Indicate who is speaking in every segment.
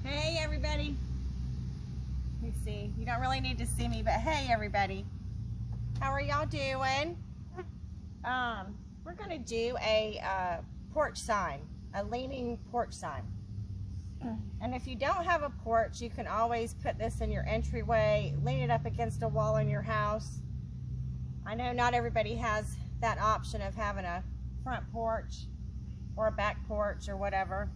Speaker 1: Hey everybody. Let me see. You don't really need to see me, but hey everybody. How are y'all doing? We're gonna do a porch sign, a leaning porch sign. And if you don't have a porch, you can always put this in your entryway, lean it up against a wall in your house. I know not everybody has that option of having a front porch or a back porch or whatever.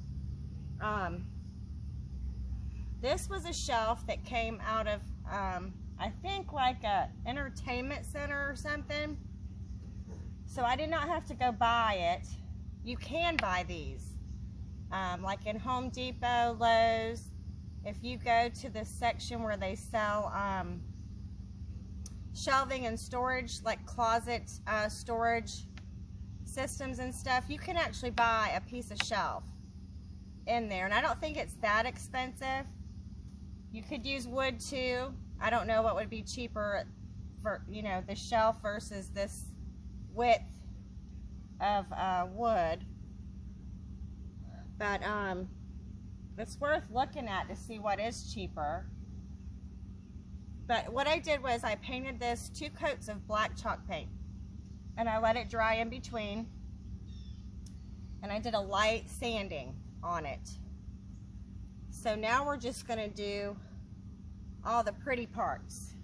Speaker 1: This was a shelf that came out of, I think like a entertainment center or something. So I did not have to go buy it. You can buy these, like in Home Depot, Lowe's. If you go to the section where they sell shelving and storage, like closet storage systems and stuff, you can actually buy a piece of shelf in there. And I don't think it's that expensive. You could use wood too. I don't know what would be cheaper for, you know, the shelf versus this width of wood. But it's worth looking at to see what is cheaper. But what I did was I painted this 2 coats of black chalk paint. And I let it dry in between. And I did a light sanding on it. So now we're just going to do all the pretty parts.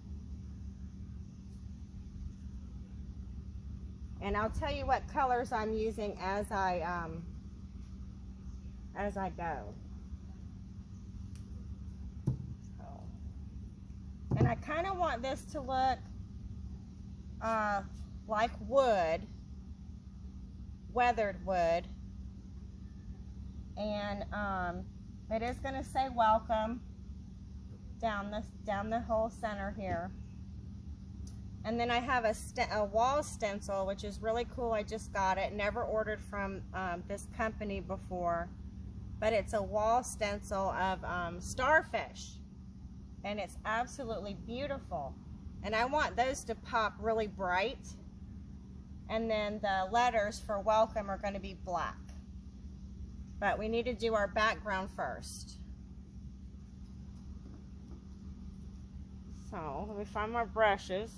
Speaker 1: And I'll tell you what colors I'm using as I go. And I kind of want this to look like wood, weathered wood. And it is going to say welcome down the whole center here. And then I have a wall stencil, which is really cool. I just got it. Never ordered from this company before. But it's a wall stencil of starfish. And it's absolutely beautiful. And I want those to pop really bright. And then the letters for welcome are going to be black. But we need to do our background first. So let me find my brushes.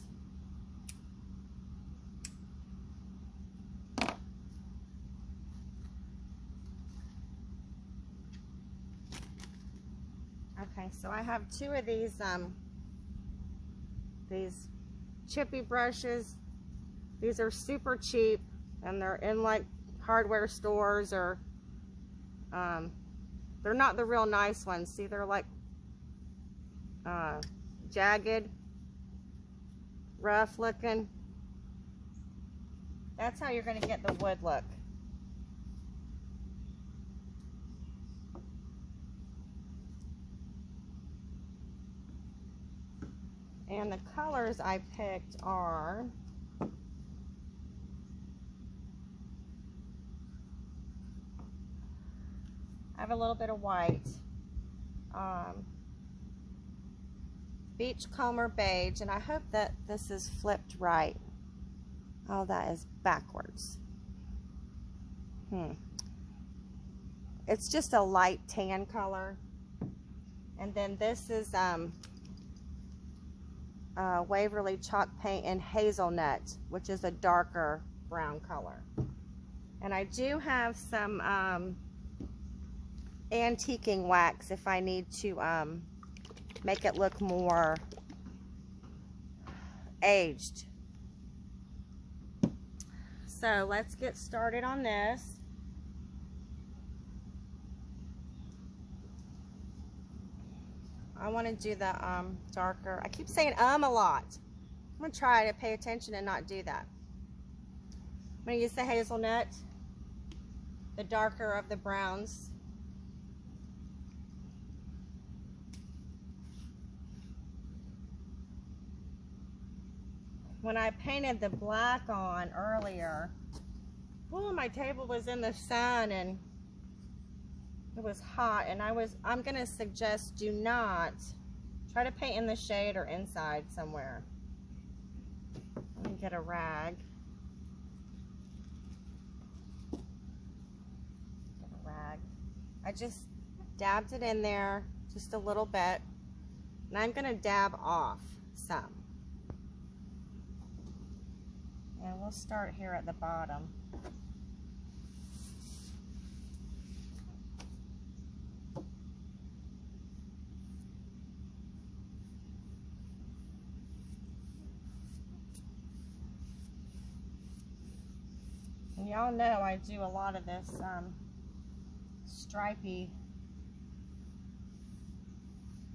Speaker 1: Okay, so I have 2 of these chippy brushes. These are super cheap, and they're in like hardware stores, or they're not the real nice ones. See, they're like jagged, rough looking. That's how you're going to get the wood look. And the colors I picked are I have a little bit of white, beachcomber beige, and I hope that this is flipped right. Oh, that is backwards. It's just a light tan color. And then this is Waverly chalk paint in hazelnut, which is a darker brown color. And I do have some antiquing wax if I need to make it look more aged. So let's get started on this. I want to do the darker. I keep saying a lot. I'm going to try to pay attention and not do that. I'm going to use the hazelnut, the darker of the browns. When I painted the black on earlier, oh, my table was in the sun and it was hot, and I'm going to suggest do not try to paint in the shade or inside somewhere. Let me get a rag. I just dabbed it in there just a little bit, and I'm going to dab off some. And we'll start here at the bottom. And y'all know I do a lot of this stripey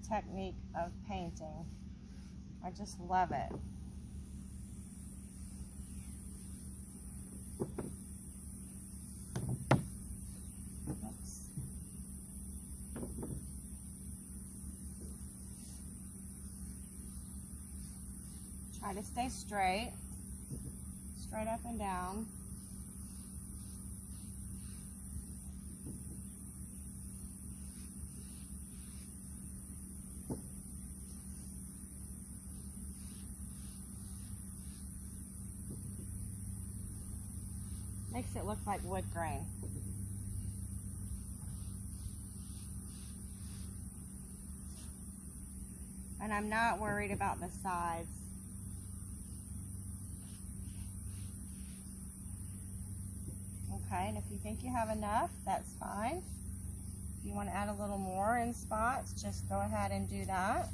Speaker 1: technique of painting. I just love it. Oops. Try to stay straight up and down. Makes it look like wood grain. And I'm not worried about the sides. Okay, and if you think you have enough, that's fine. If you want to add a little more in spots, just go ahead and do that.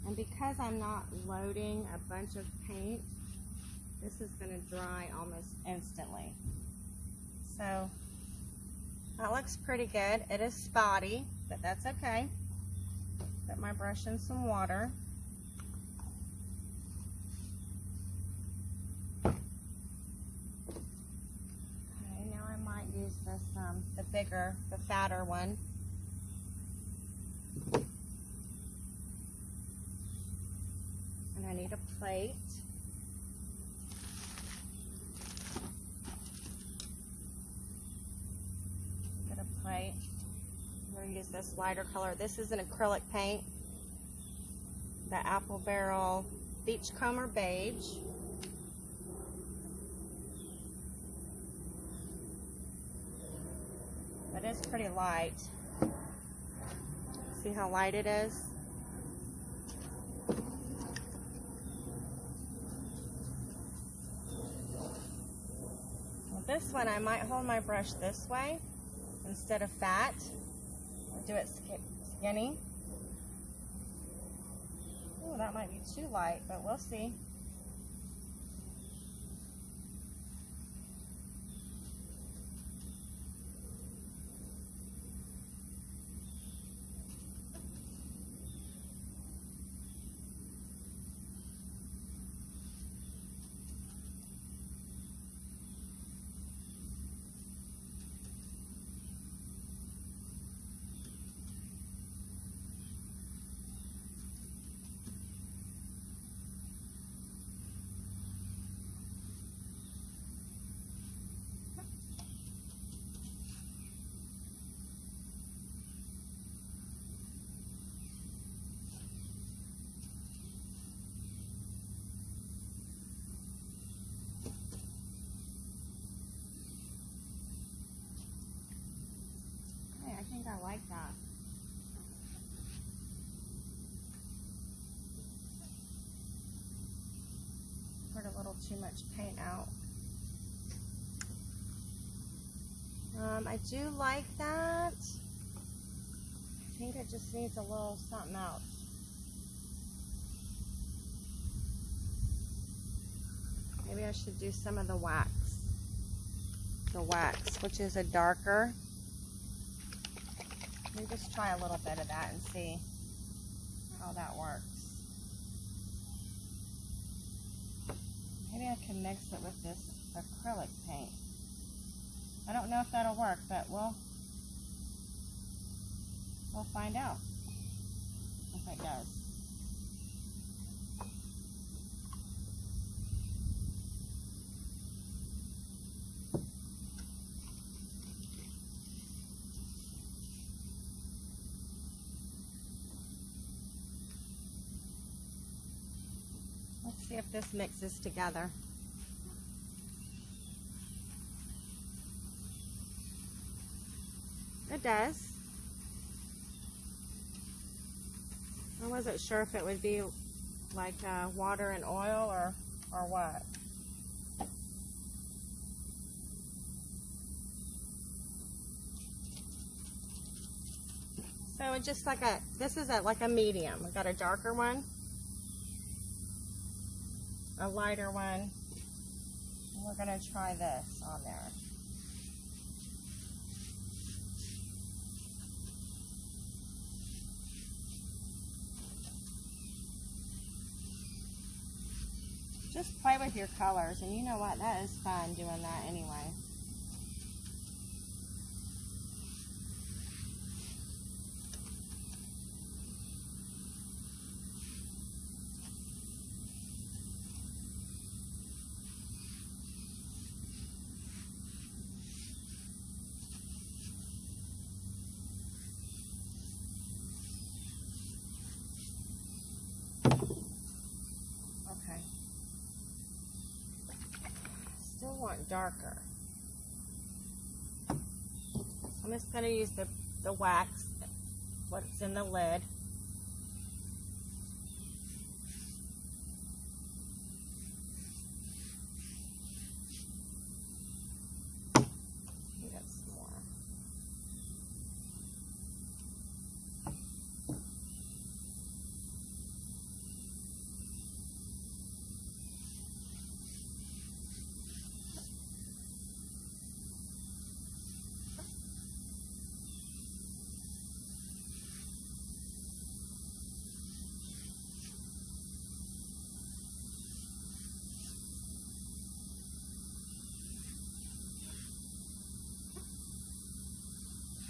Speaker 1: And because I'm not loading a bunch of paint, this is going to dry almost instantly. So that looks pretty good. It is spotty, but that's okay. Put my brush in some water. Okay, now I might use this, the bigger, the fatter one. I need a plate. Get a plate. I'm going to use this lighter color. This is an acrylic paint. The Apple Barrel Beachcomber Beige. But it's pretty light. See how light it is? This one, I might hold my brush this way instead of fat. I'll do it skinny. Oh, that might be too light, but we'll see. I like that. Poured a little too much paint out. I do like that. I think it just needs a little something else. Maybe I should do some of the wax. The wax, which is a darker. Let me just try a little bit of that and see how that works. Maybe I can mix it with this acrylic paint. I don't know if that'll work, but we'll find out if it does. See if this mixes together. It does. I wasn't sure if it would be like water and oil or what. So it's just like this is like a medium. We've got a darker one, a lighter one, and we're gonna try this on there. Just play with your colors, and you know what, that is fun doing that anyway. Okay. Still want darker. I'm just going to use the wax, what's in the lid. Get some more.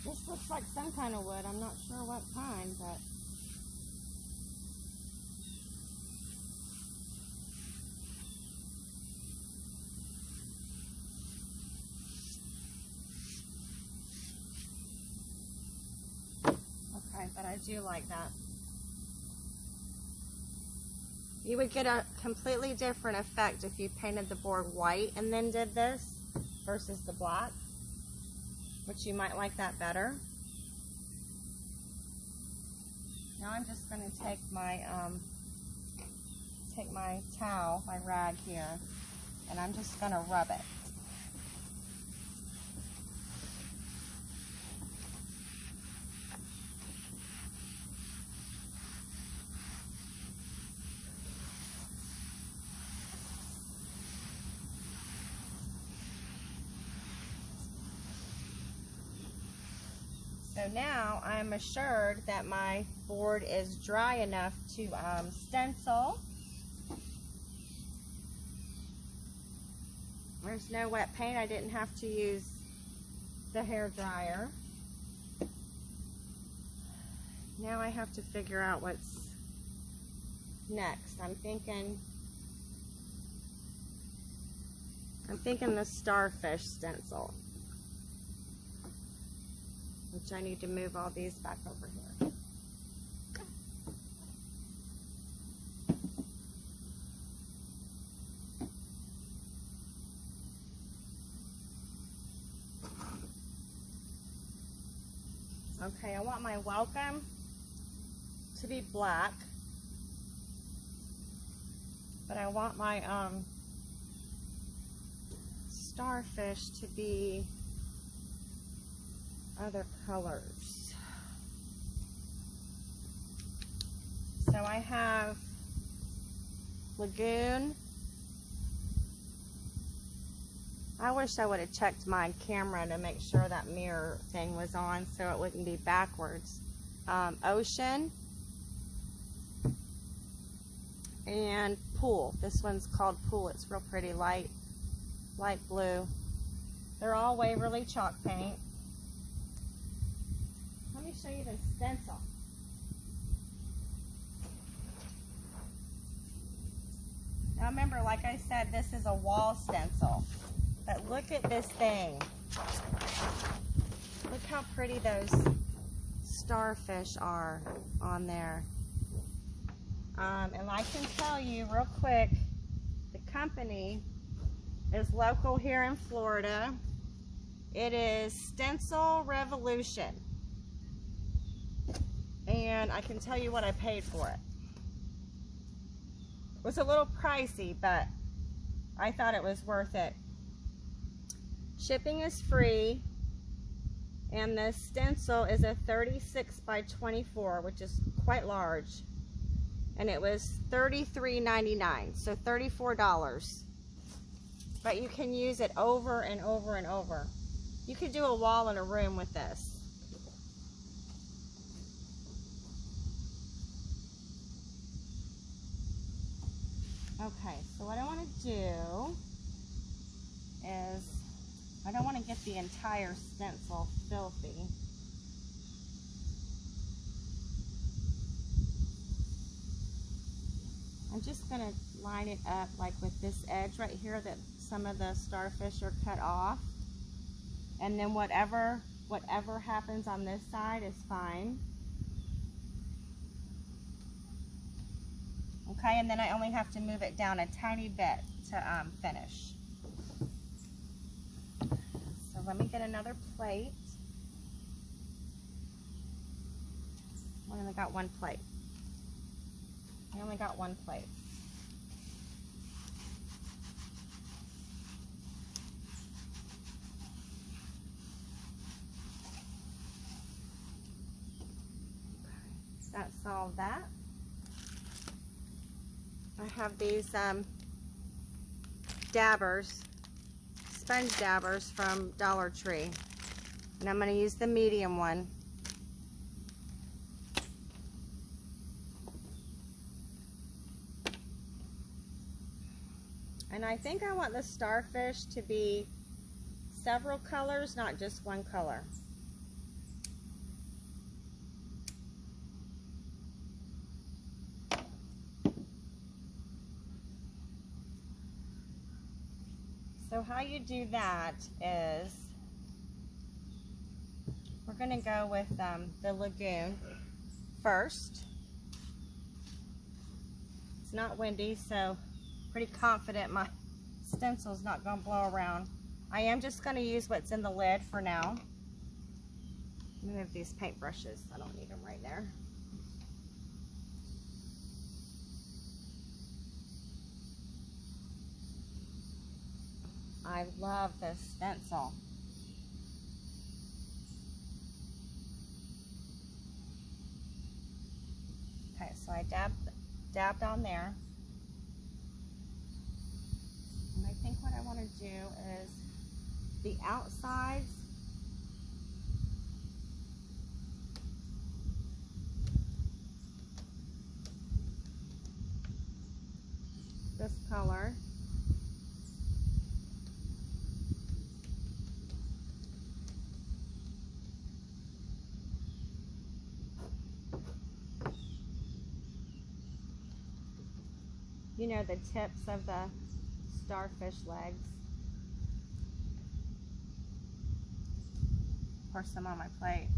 Speaker 1: This looks like some kind of wood. I'm not sure what kind, but okay, but I do like that. You would get a completely different effect if you painted the board white and then did this versus the black, which you might like that better. Now I'm just going to take my towel, my rag here, and I'm just going to rub it. So now I'm assured that my board is dry enough to stencil. There's no wet paint. I didn't have to use the hair dryer. Now I have to figure out what's next. I'm thinking the starfish stencil, which I need to move all these back over here. Okay, I want my welcome to be black, but I want my starfish to be other colors. So I have Lagoon. I wish I would have checked my camera to make sure that mirror thing was on so it wouldn't be backwards. Ocean and Pool. This one's called Pool. It's real pretty, light blue. They're all Waverly chalk paint. Let me show you the stencil. Now remember, like I said, this is a wall stencil. But look at this thing. Look how pretty those starfish are on there. And I can tell you real quick, company is local here in Florida. It is Stencil Revolution. And I can tell you what I paid for it. It was a little pricey, but I thought it was worth it. Shipping is free, and the stencil is a 36 by 24, which is quite large. And it was $33.99, so $34. But you can use it over and over and over. You could do a wall in a room with this. Okay, so what I want to do is, I don't want to get the entire stencil filthy. I'm just going to line it up like with this edge right here that some of the starfish are cut off. And then whatever happens on this side is fine. Okay, and then I only have to move it down a tiny bit to finish. So let me get another plate. I only got one plate. I only got one plate. That solved that. I have these dabbers, sponge dabbers from Dollar Tree. And I'm going to use the medium one. And I think I want the starfish to be several colors, not just one color. So how you do that is, we're going to go with the lagoon first. It's not windy, so pretty confident my stencil's not going to blow around. I am just going to use what's in the lid for now. Move these paintbrushes. I don't need them right there. I love this stencil. Okay, so I dabbed on there. And I think what I want to do is the outsides. This color. You know, the tips of the starfish legs. Pour some on my plate.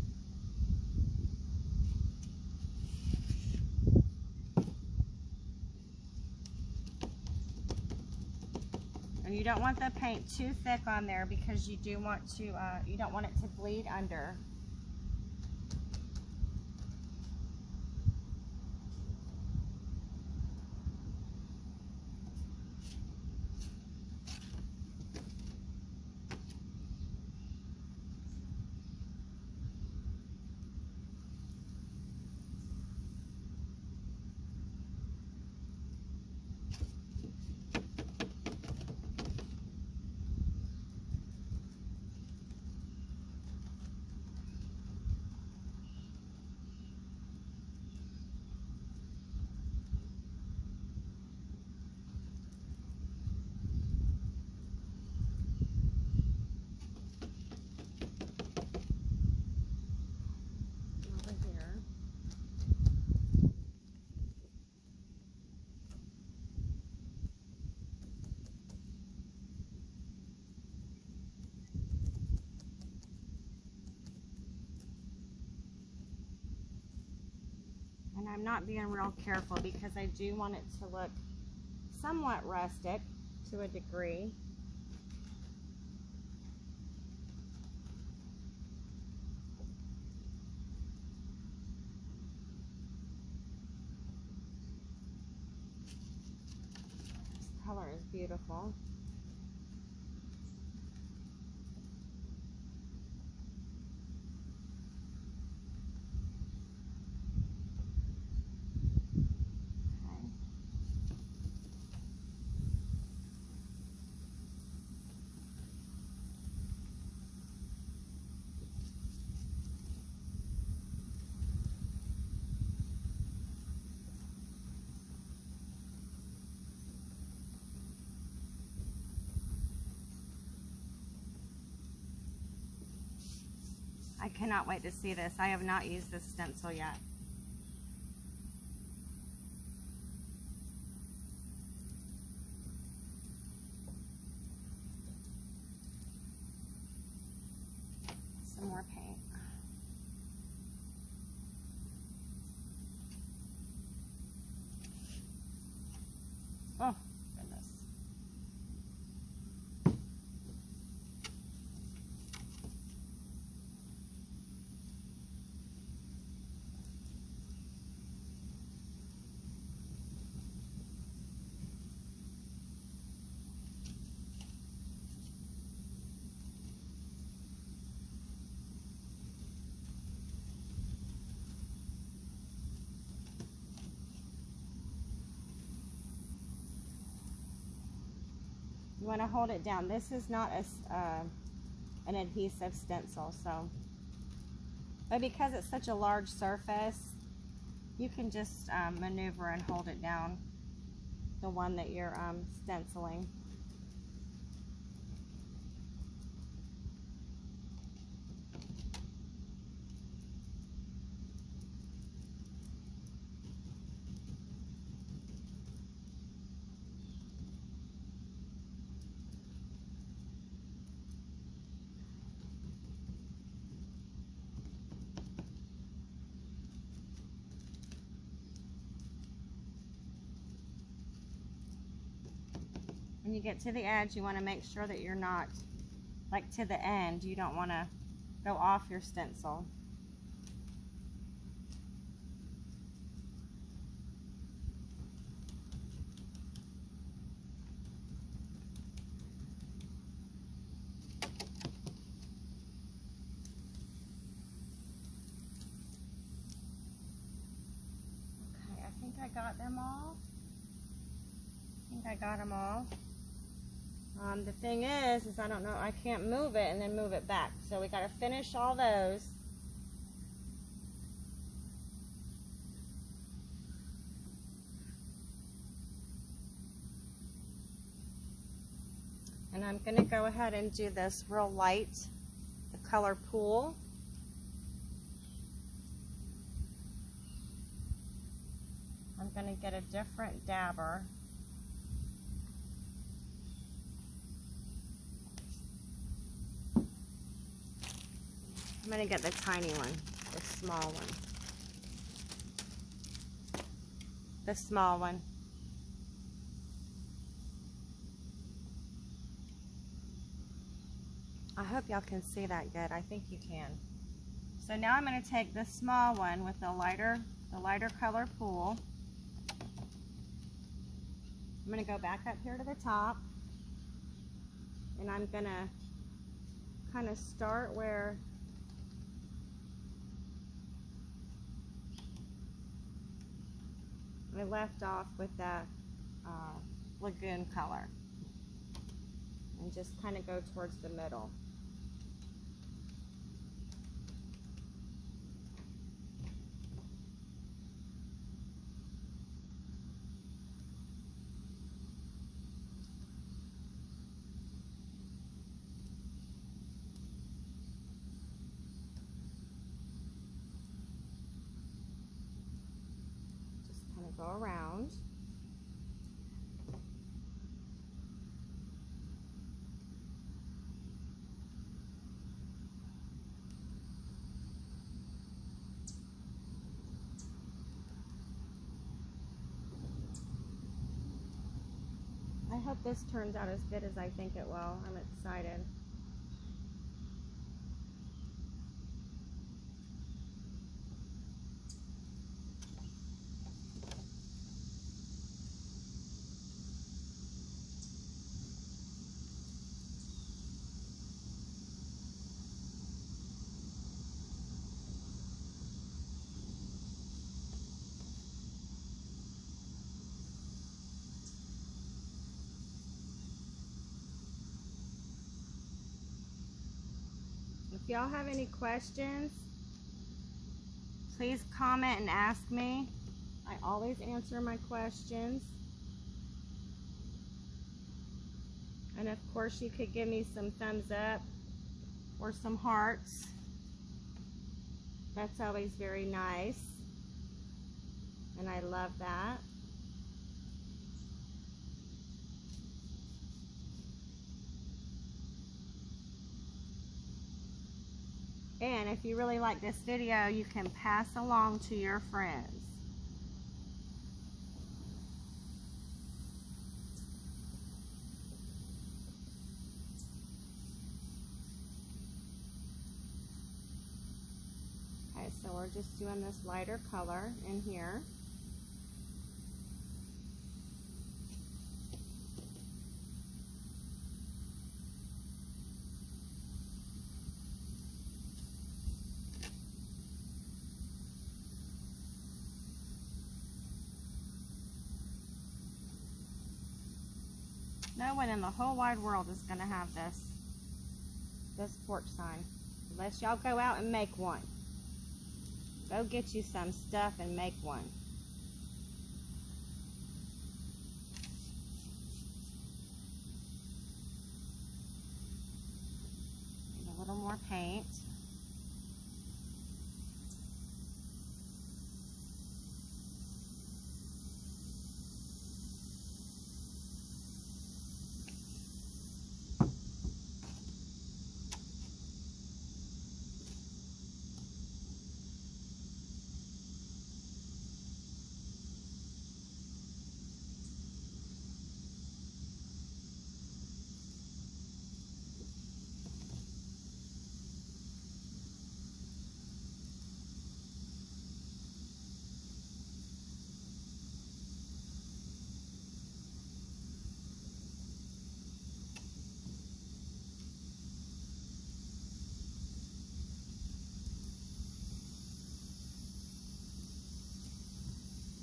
Speaker 1: And you don't want the paint too thick on there because you do want to, you don't want it to bleed under. And I'm not being real careful because I do want it to look somewhat rustic. to a degree. This color is beautiful. I cannot wait to see this. I have not used this stencil yet. Some more paint. Oh, goodness. You want to hold it down. This is not an adhesive stencil, so, but because it's such a large surface, you can just maneuver and hold it down, the one that you're stenciling. When you get to the edge, you want to make sure that you're not, like to the end, you don't want to go off your stencil. Okay, I think I got them all. I got them all. The thing is I don't know, I can't move it and then move it back. So we got to finish all those. And I'm going to go ahead and do this real light, the color Pool. I'm going to get a different dabber. I'm going to get the tiny one, the small one. The small one. I hope y'all can see that good. I think you can. So now I'm going to take this small one with the lighter color Pool. I'm going to go back up here to the top, and I'm going to kind of start where I left off with that lagoon color, and just kind of go towards the middle. Just kind of go around. I hope this turns out as good as I think it will. I'm excited. If y'all have any questions, please comment and ask me. I always answer my questions. And of course, you could give me some thumbs up or some hearts. That's always very nice. And I love that. And if you really like this video, you can pass along to your friends. Okay, so we're just doing this lighter color in here. No one in the whole wide world is going to have this porch sign unless y'all go out and make one. Go get you some stuff and make one. Need a little more paint.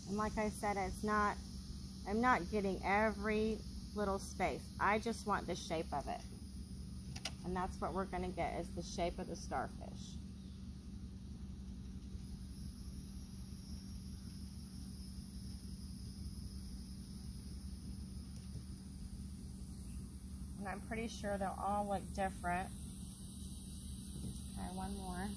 Speaker 1: And like I said, I'm not getting every little space. I just want the shape of it. And that's what we're going to get, is the shape of the starfish. And I'm pretty sure they'll all look different. Okay, one more.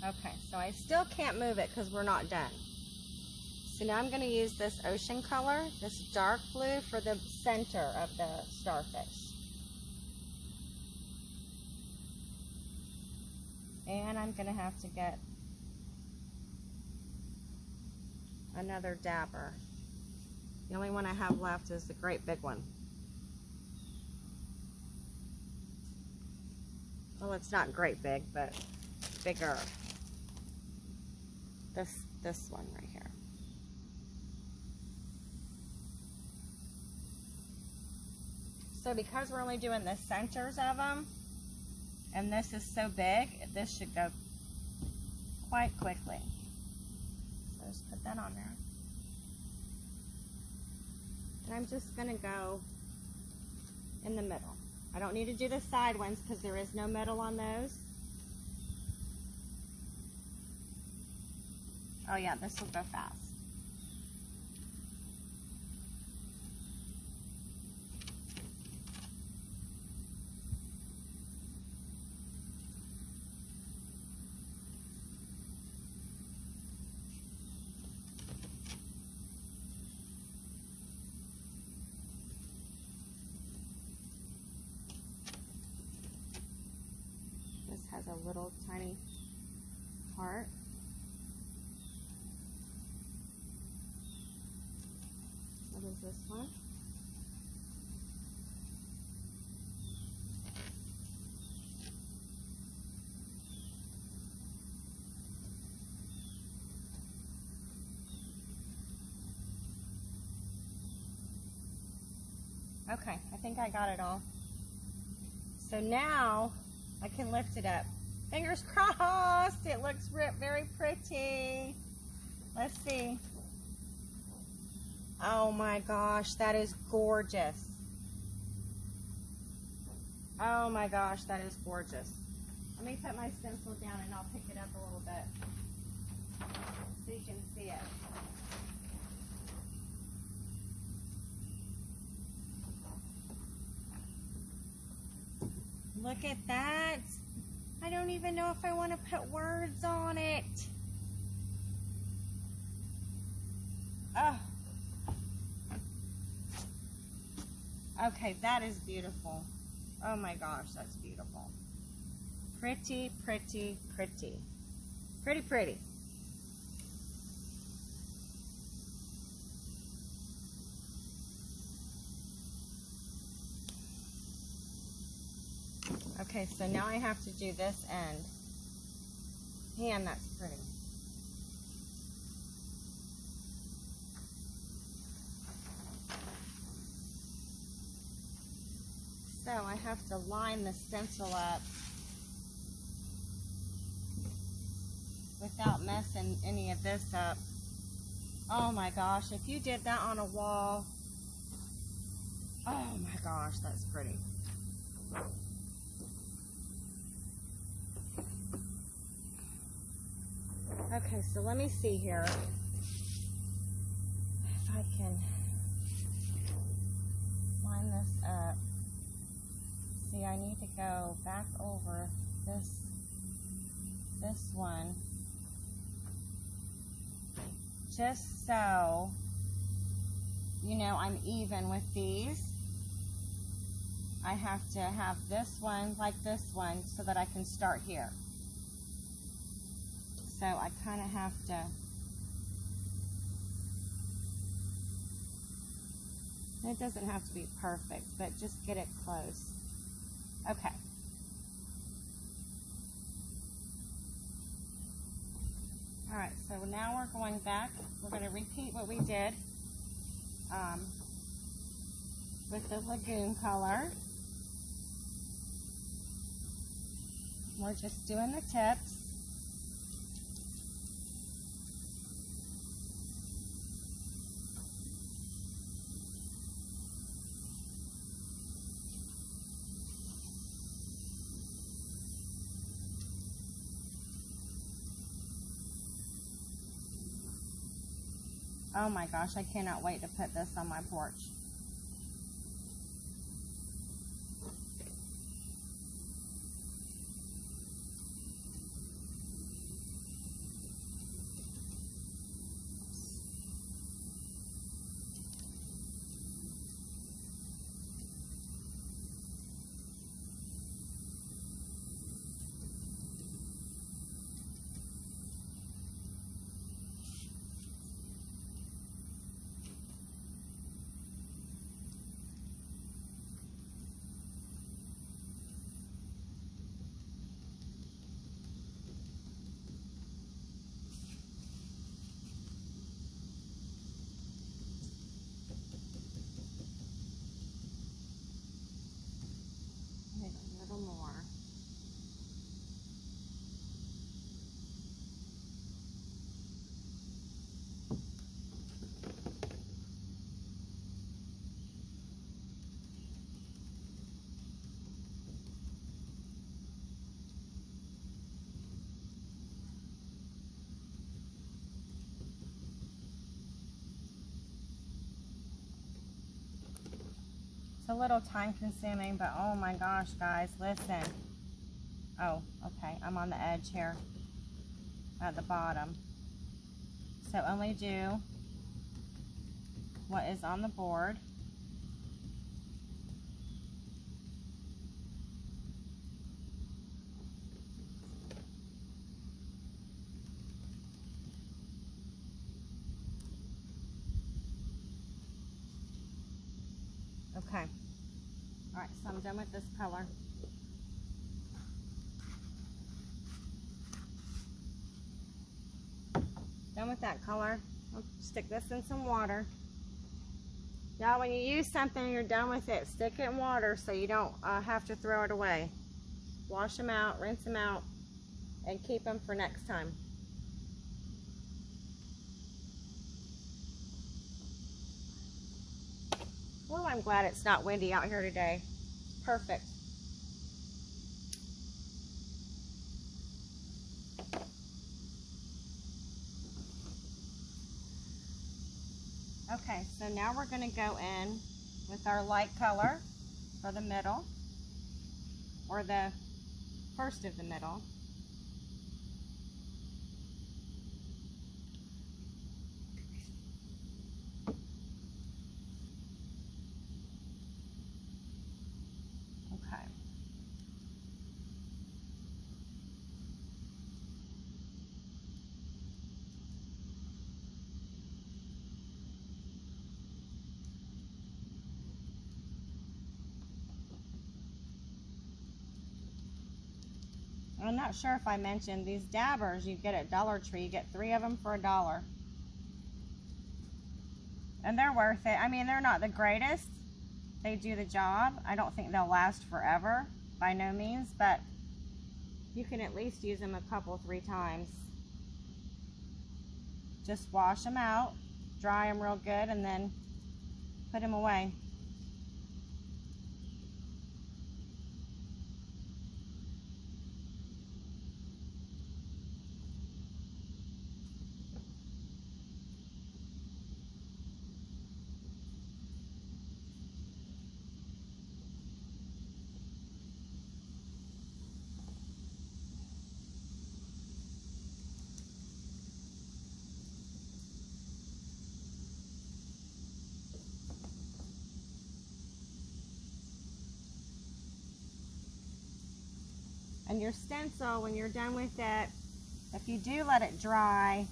Speaker 1: Okay, so I still can't move it because we're not done. So now I'm going to use this ocean color, this dark blue, for the center of the starfish. And I'm going to have to get another dabber. The only one I have left is the great big one. Well, it's not great big, but bigger. This one right here. So because we're only doing the centers of them, and this is so big, this should go quite quickly. So just put that on there. And I'm just gonna go in the middle. I don't need to do the side ones because there is no metal on those. Oh yeah, this will go fast. This has a little tiny part. What is this one? Okay, I think I got it all. So now I can lift it up. Fingers crossed, it looks very pretty. Let's see. Oh my gosh, that is gorgeous. Oh my gosh, that is gorgeous. Let me put my stencil down and I'll pick it up a little bit so you can see it. Look at that. I don't even know if I want to put words on it. Oh. Okay, that is beautiful. Oh my gosh, that's beautiful. Pretty, pretty, pretty. Pretty, pretty. Okay, so now I have to do this end. Man, that's pretty. So I have to line the stencil up without messing any of this up. Oh my gosh, if you did that on a wall, oh my gosh, that's pretty. Okay, so let me see here if I can line this up. See, I need to go back over this one, just so, you know, I'm even with these. I have to have this one like this one so that I can start here. So I kind of have to, it doesn't have to be perfect, but just get it close. Okay. All right, so now we're going back. We're going to repeat what we did with the lagoon color. We're just doing the tips. Oh my gosh, I cannot wait to put this on my porch. More. It's a little time consuming, but oh my gosh, guys, listen. Oh, okay, I'm on the edge here at the bottom. So only do what is on the board. Okay. All right, so I'm done with this color. Done with that color. I'll stick this in some water. Now when you use something and you're done with it, stick it in water so you don't have to throw it away. Wash them out, rinse them out, and keep them for next time. Well, I'm glad it's not windy out here today. Perfect. Okay, so now we're going to go in with our light color for the middle, or the first of the middle. Okay. I'm not sure if I mentioned these dabbers you get at Dollar Tree. You get 3 of them for $1. And they're worth it. I mean, they're not the greatest. They do the job. I don't think they'll last forever, by no means, but you can at least use them a couple, 3 times. Just wash them out, dry them real good, and then put them away. And your stencil, when you're done with it, if you do let it dry,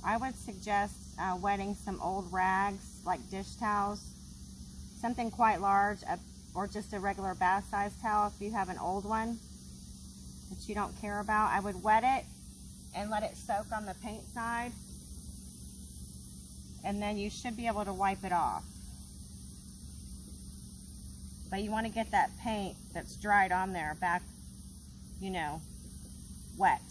Speaker 1: I would suggest wetting some old rags, like dish towels, something quite large, or just a regular bath size towel if you have an old one that you don't care about. I would wet it and let it soak on the paint side, and then you should be able to wipe it off. But you want to get that paint that's dried on there back, you know, wet.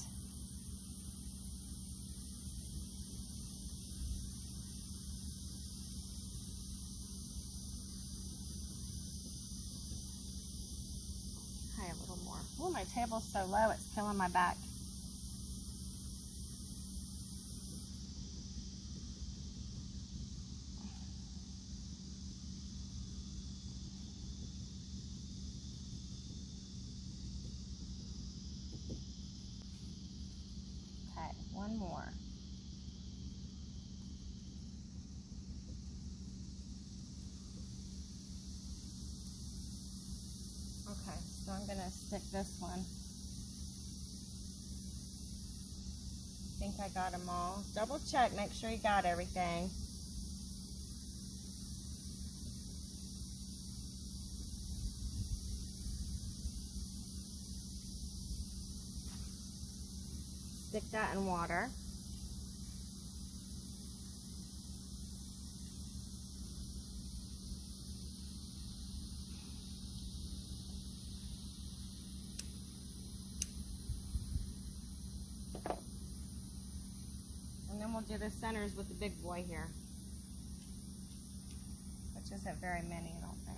Speaker 1: Okay, a little more. Oh, my table's so low, it's killing my back. Okay, one more. Okay, so I'm going to stick this one. I think I got them all. Double check, make sure you got everything. Stick that in water. And then we'll do the centers with the big boy here, which isn't very many, I don't think.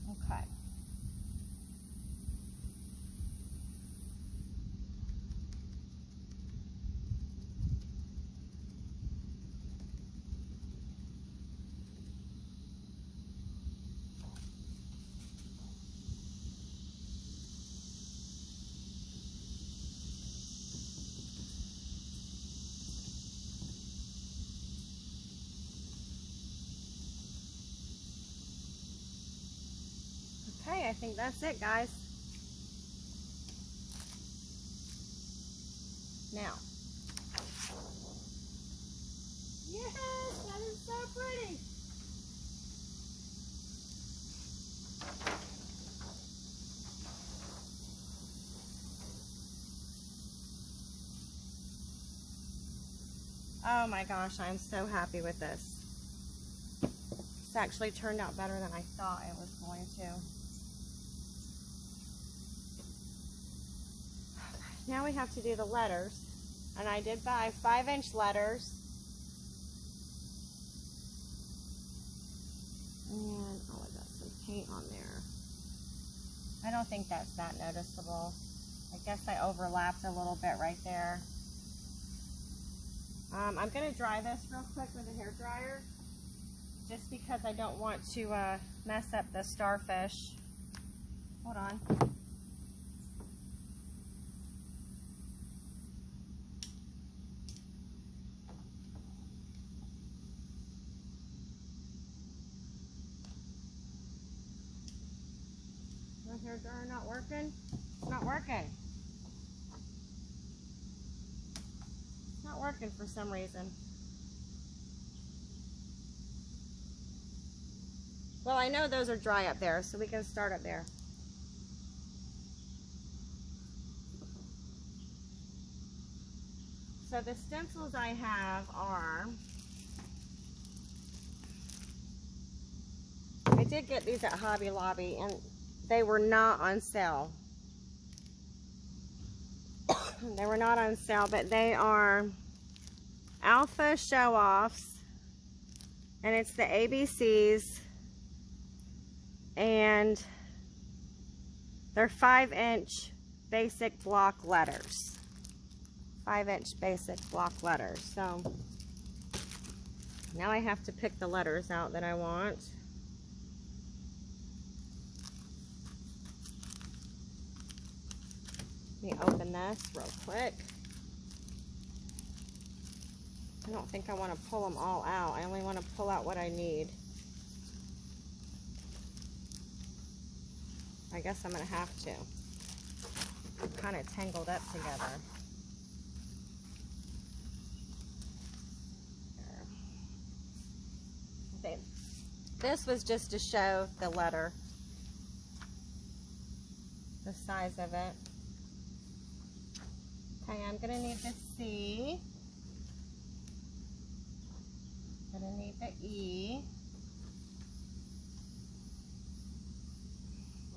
Speaker 1: Okay. I think that's it, guys. Now. Yes, that is so pretty. Oh my gosh, I'm so happy with this. It's actually turned out better than I thought it was going to. Now we have to do the letters. And I did buy 5-inch letters. And oh, I got some paint on there. I don't think that's that noticeable. I guess I overlapped a little bit right there. I'm going to dry this real quick with a hair dryer, just because I don't want to mess up the starfish. Hold on. My hair dryer not working? It's not working. Not working for some reason. Well, I know those are dry up there, so we can start up there. So the stencils I have are, I did get these at Hobby Lobby and they were not on sale. They were not on sale, but they are Alpha Show-Offs, and it's the ABCs, and they're 5-inch basic block letters. 5-inch basic block letters. So now I have to pick the letters out that I want. Let me open this real quick. I don't think I want to pull them all out. I only want to pull out what I need. I guess I'm going to have to. They're kind of tangled up together. Okay. This was just to show the letter, the size of it. Okay, I'm going to need the C. I'm going to need the E.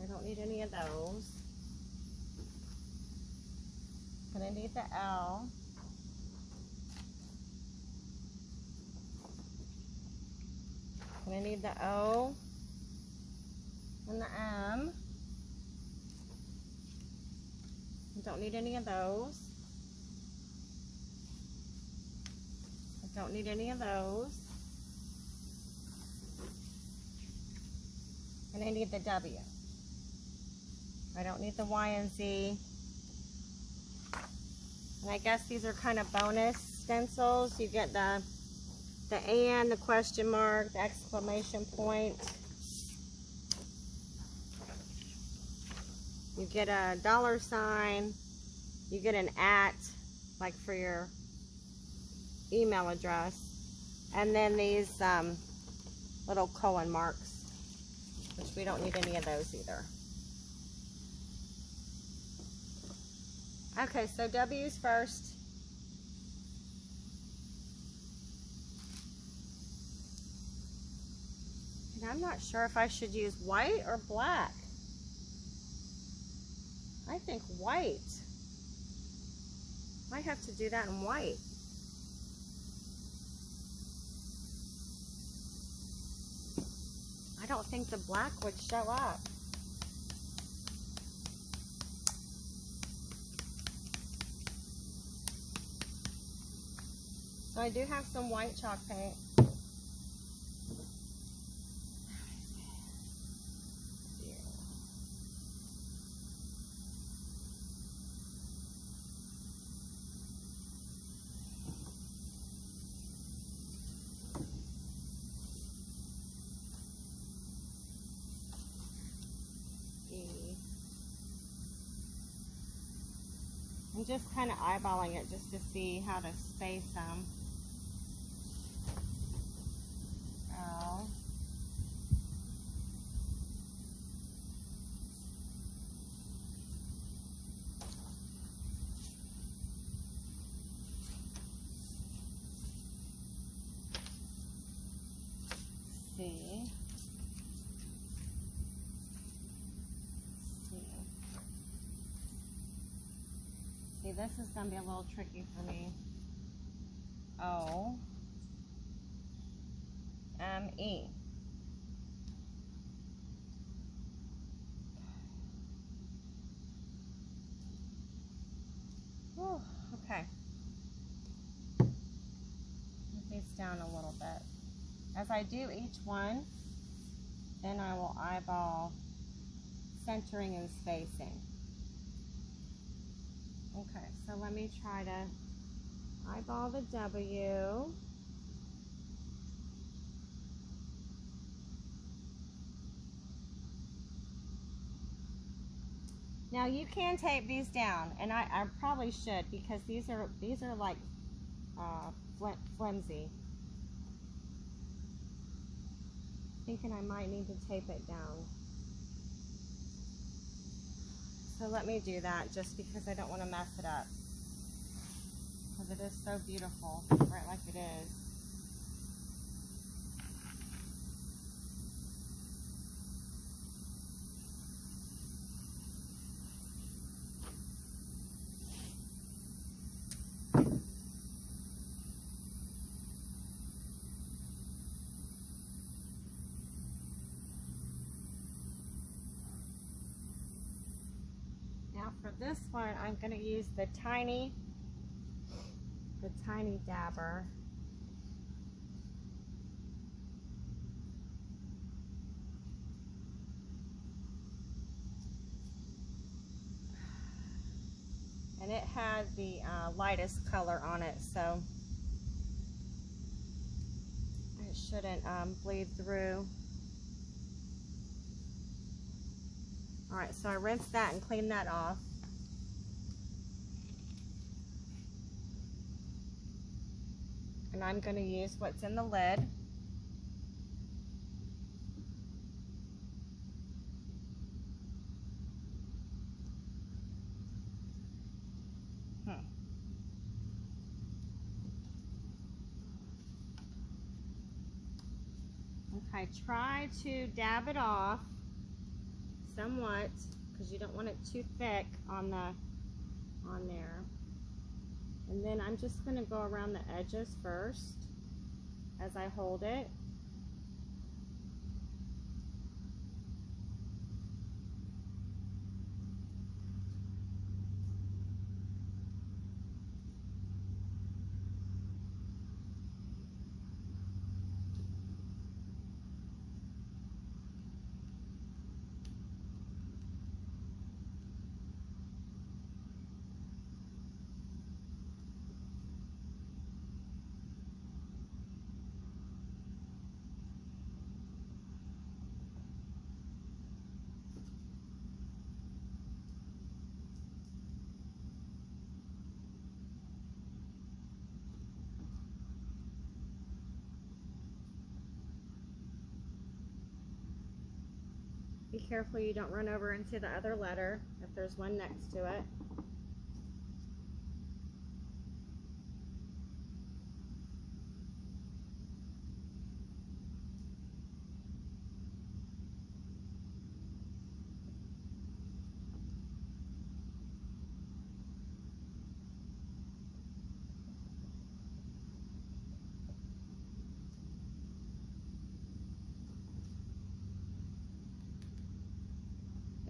Speaker 1: I don't need any of those. I'm going to need the L. I'm going to need the O and the M. I don't need any of those. I don't need any of those. And I need the W. I don't need the Y and Z. And I guess these are kind of bonus stencils. You get the and, the question mark, the exclamation point. You get a $sign. You get an @ like for your email address. And then these little colon marks, which we don't need any of those either. Okay, so W's first. And I'm not sure if I should use white or black. I think white. Might have to do that in white. I don't think the black would show up. So I do have some white chalk paint. I'm just kind of eyeballing it just to see how to space them. Oh. See. See, this is going to be a little tricky for me. O-M-E. Whew, okay. Move these down a little bit. As I do each one, then I will eyeball centering and spacing. Okay, so let me try to eyeball the W. Now you can tape these down, and I probably should, because these are like flimsy. Thinking I might need to tape it down. So let me do that, just because I don't want to mess it up. Because it is so beautiful, right like it is. Now for this one, I'm going to use the tiny dabber. And it has the lightest color on it, so it shouldn't bleed through. Alright, so I rinsed that and cleaned that off. And I'm going to use what's in the lid. Okay, try to dab it off somewhat, because you don't want it too thick on there. And then I'm just going to go around the edges first as I hold it. Be careful you don't run over into the other letter if there's one next to it.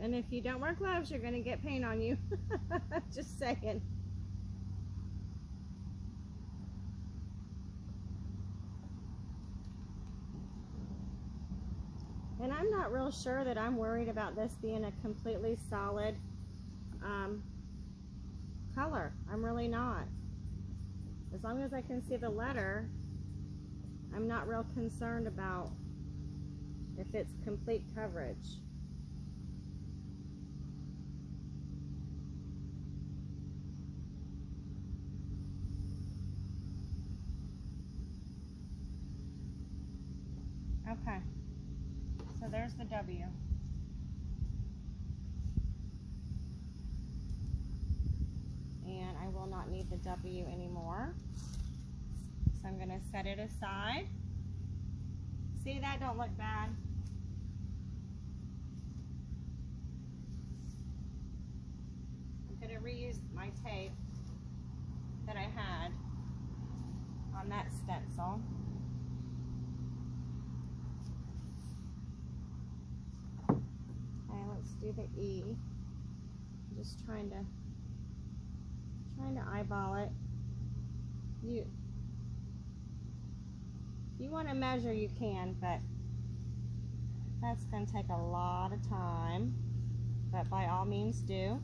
Speaker 1: And if you don't wear gloves, you're going to get paint on you. Just saying. And I'm not real sure that I'm worried about this being a completely solid color. I'm really not. As long as I can see the letter, I'm not real concerned about if it's complete coverage. Okay, so there's the W. And I will not need the W anymore. So I'm going to set it aside. See, that don't look bad. I'm going to reuse my tape that I had on that stencil. Okay, let's do the E. I'm just trying to eyeball it. If you want to measure, you can, but that's going to take a lot of time. But by all means do.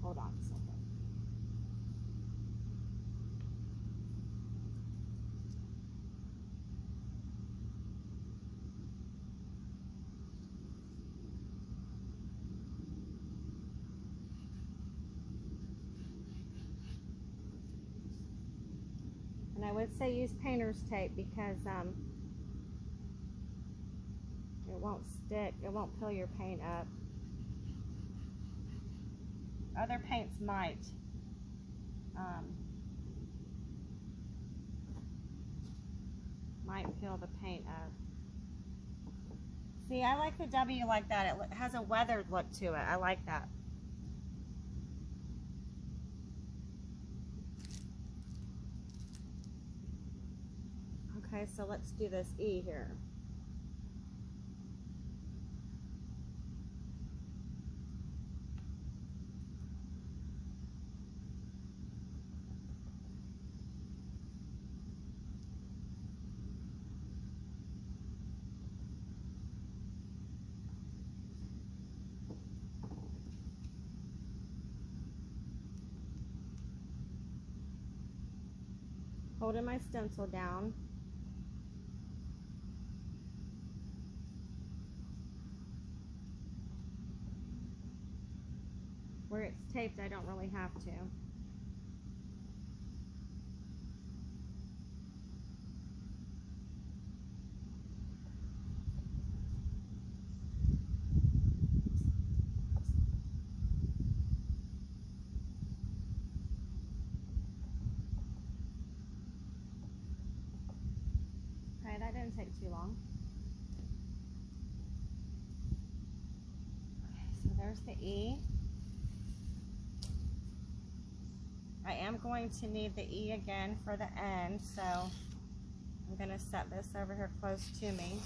Speaker 1: Hold on a second. And I would say use painter's tape because it won't stick, it won't peel your paint up. Other paints might. Might peel the paint up. See, I like the W like that. It has a weathered look to it. I like that. Okay, so let's do this E here. Holding my stencil down. Where it's taped, I don't really have to. Okay, that didn't take too long. Okay, so there's the E. I am going to need the E again for the end, so I'm going to set this over here close to me.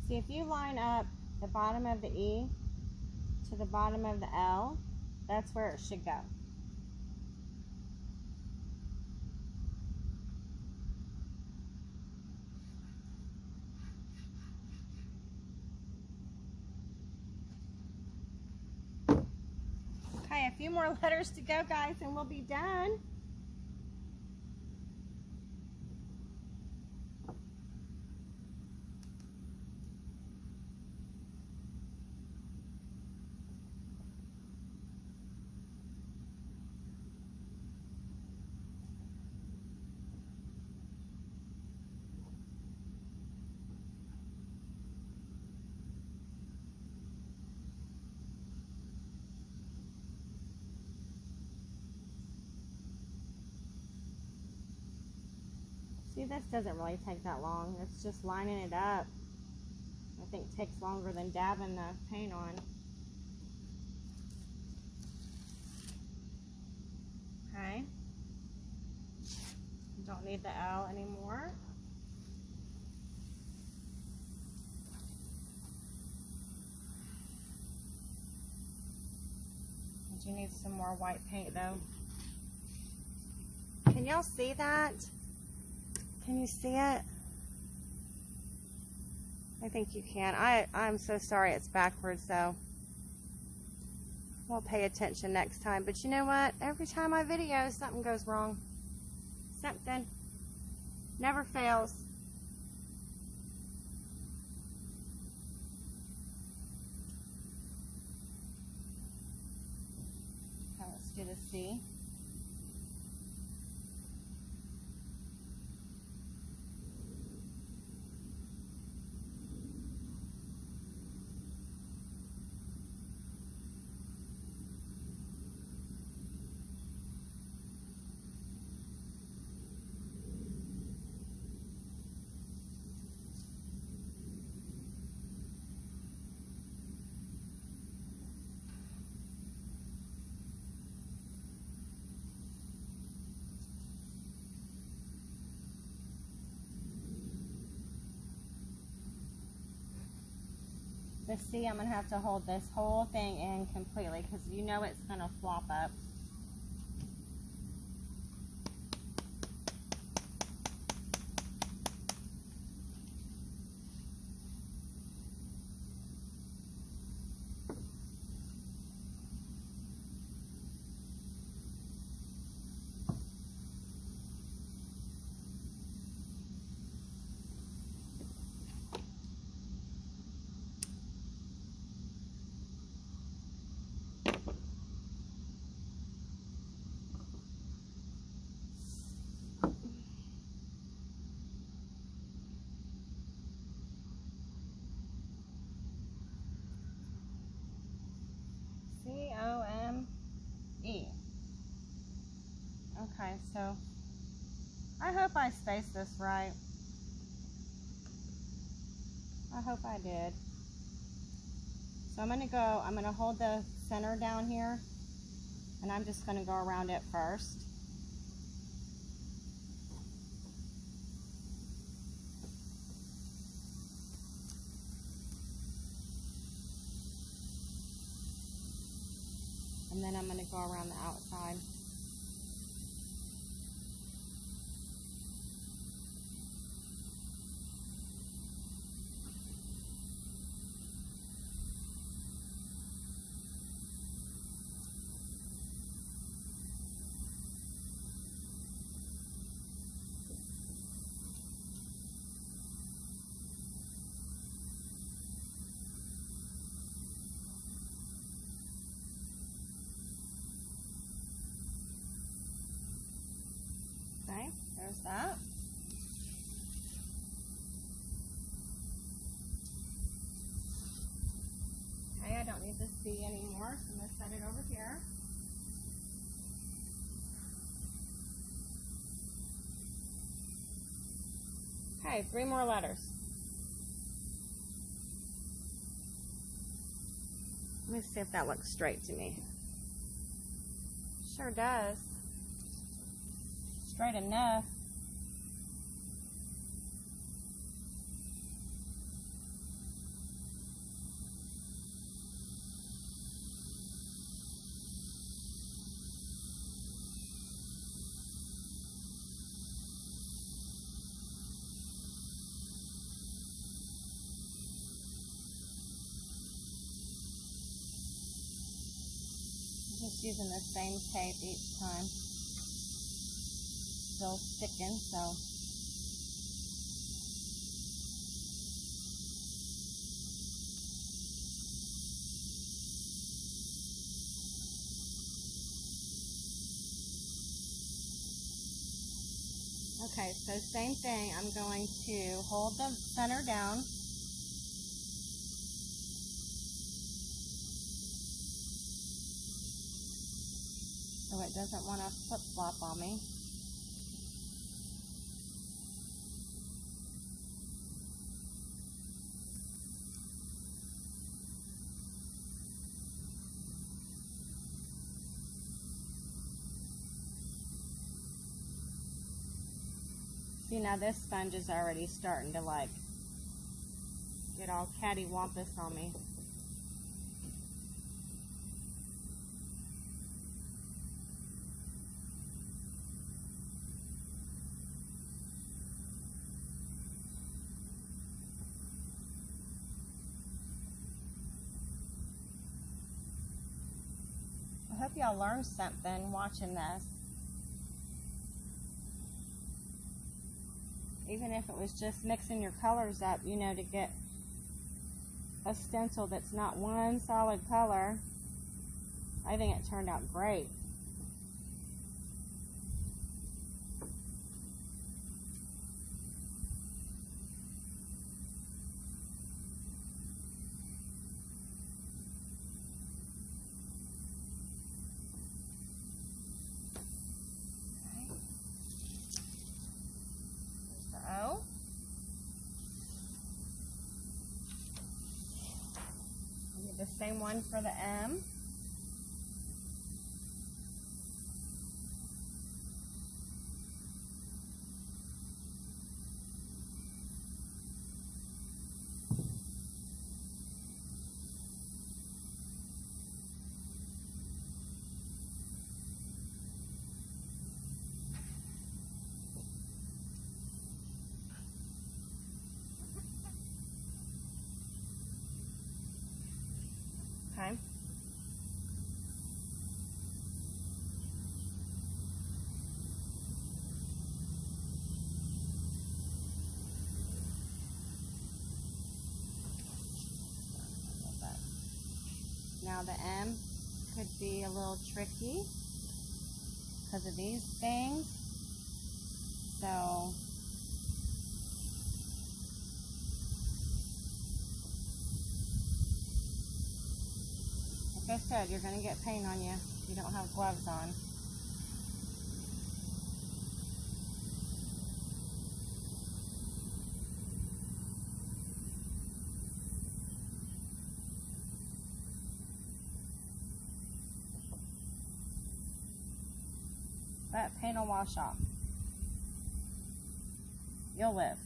Speaker 1: See, if you line up the bottom of the E to the bottom of the L, that's where it should go. Okay, a few more letters to go, guys, and we'll be done. See, this doesn't really take that long. It's just lining it up. I think it takes longer than dabbing the paint on. Okay. Don't need the L anymore. do need some more white paint though. Can y'all see that? Can you see it? I think you can. I'm so sorry it's backwards though. We'll pay attention next time. But you know what? Every time I video, something goes wrong. Something. Never fails. Okay, let's do the C. See, I'm going to have to hold this whole thing in completely because you know it's going to flop up. C-O-M-E. Okay, so I hope I spaced this right. I hope I did. So I'm going to hold the center down here, and I'm just going to go around it first. And then I'm going to go around the outside. Okay, there's that. Okay, I don't need the C anymore, so I'm going to set it over here. Okay, 3 more letters. Let me see if that looks straight to me. Sure does. Straight enough. Just using the same tape each time. Still sticking, so. Okay, so same thing. I'm going to hold the center down. So it doesn't want to flip-flop on me. See, now this sponge is already starting to like get all cattywampus on me. hope y'all learned something watching this. Even if it was just mixing your colors up, you know, to get a stencil that's not one solid color. I think it turned out great. The same one for the M. Okay. Now the M could be a little tricky because of these things. So like I said, you're going to get paint on you if you don't have gloves on. But paint will wash off. You'll live.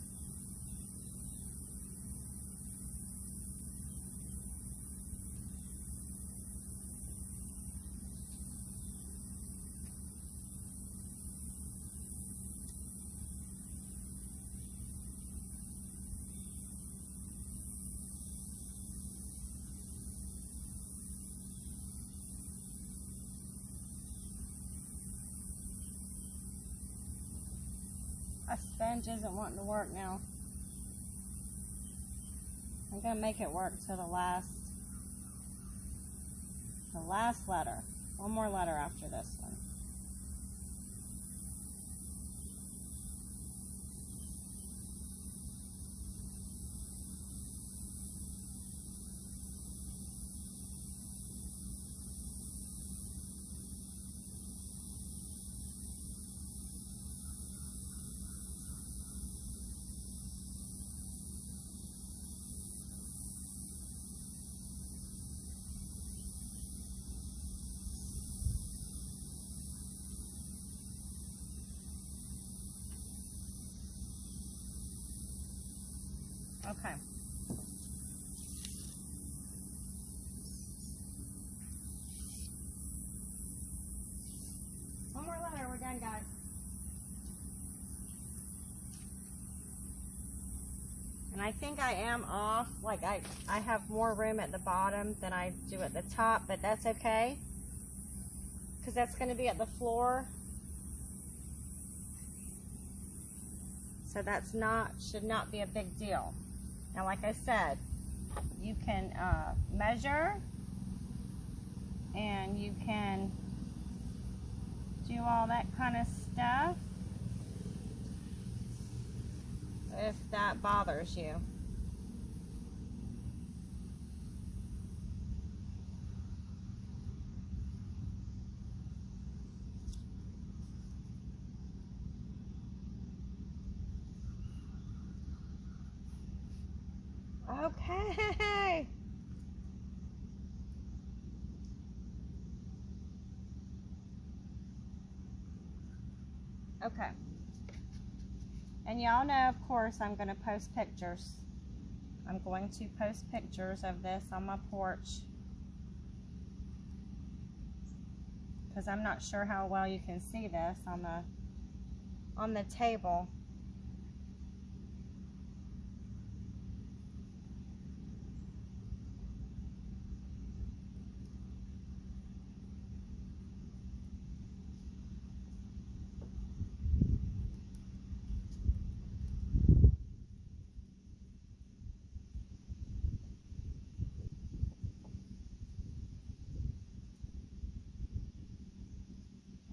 Speaker 1: My sponge isn't wanting to work now. I'm gonna make it work to the last letter. One more letter after this one. Okay. One more letter, we're done, guys. And I think I am off, like I have more room at the bottom than I do at the top, but that's okay. Because that's going to be at the floor. So that's should not be a big deal. Now, like I said, you can measure and you can do all that kind of stuff if that bothers you. Okay. Okay. And y'all know, of course, I'm going to post pictures. I'm going to post pictures of this on my porch. Because I'm not sure how well you can see this on the table.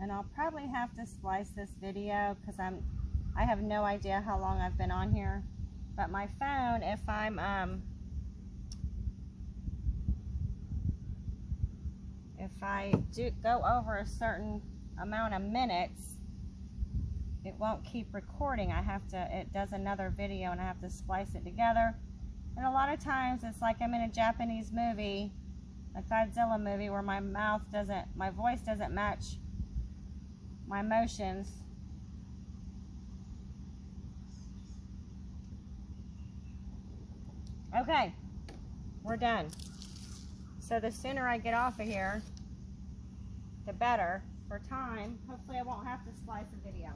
Speaker 1: And I'll probably have to splice this video because I have no idea how long I've been on here. But my phone, if I do go over a certain amount of minutes, it won't keep recording. It does another video and I have to splice it together. And a lot of times it's like I'm in a Japanese movie, a Godzilla movie, where my voice doesn't match my motions. Okay, we're done. So the sooner I get off of here, the better for time. Hopefully I won't have to splice a video.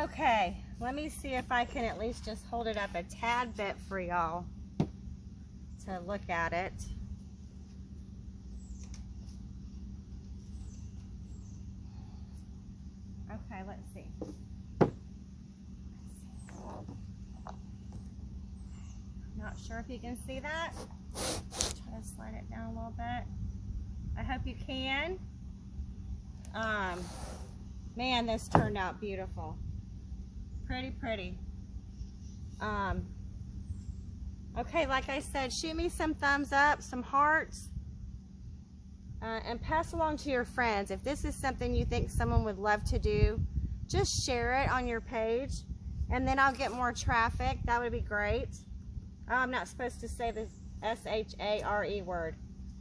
Speaker 1: Okay, let me see if I can at least just hold it up a tad bit for y'all to look at it. Okay, let's see. Not sure if you can see that. Try to slide it down a little bit. I hope you can. Man, this turned out beautiful. Pretty, pretty. Okay, like I said, shoot me some thumbs up, some hearts, and pass along to your friends. If this is something you think someone would love to do, just share it on your page, and then I'll get more traffic. That would be great. Oh, I'm not supposed to say this S-H-A-R-E word.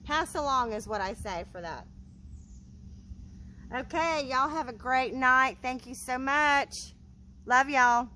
Speaker 1: Pass along is what I say for that. Okay, y'all have a great night. Thank you so much. Love y'all.